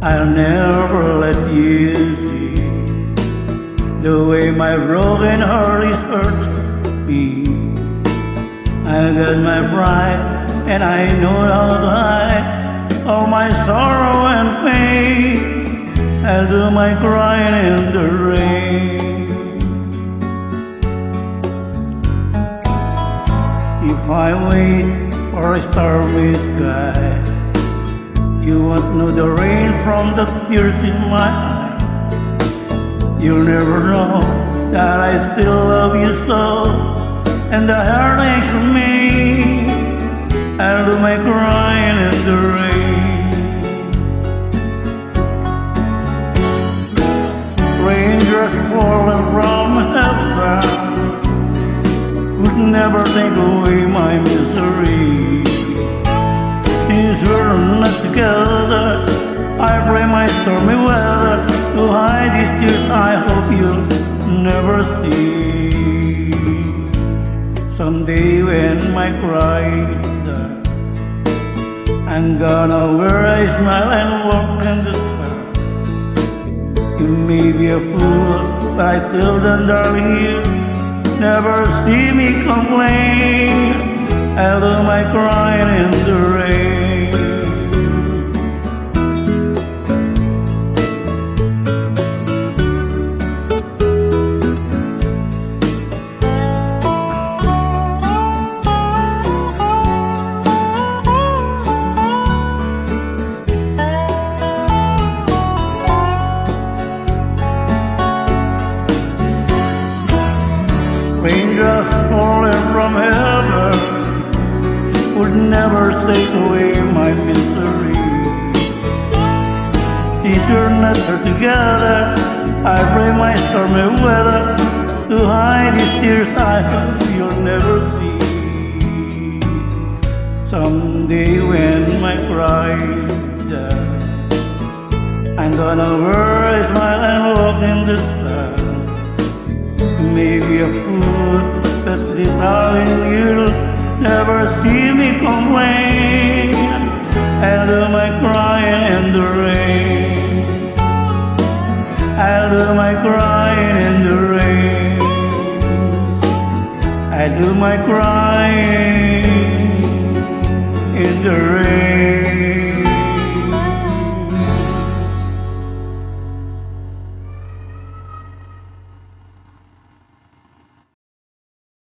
I'll never let you see the way my broken heart is hurt me. I got my pride and I know how to hide all my sorrow and pain. I'll do my crying in the rain. If I wait for a stormy sky, you won't know the rain from the tears in my eyes. You'll never know that I still love you so, and the heartaches for me. I'll do my crying in the rain. Raindrops falling from heaven could never take away my misery. Since we're not together, I pray my stormy weather to hide these tears I hope you'll never see. Someday when my cry is done, I'm gonna wear a smile and walk in the sun. You may be a fool, but I still don't darling you. Never see me complain. I'll do my crying in the rain. Raindrops falling from heaven would never take away my misery. Since we're not here together, I pray my stormy weather to hide these tears I hope you'll never see. Someday when my cry is done, I'm gonna wear a smile and walk in the sun. Maybe a fool, but this darling you'll never see me complain. I'll do my crying in the rain. I'll do my crying in the rain. I do my crying in the rain.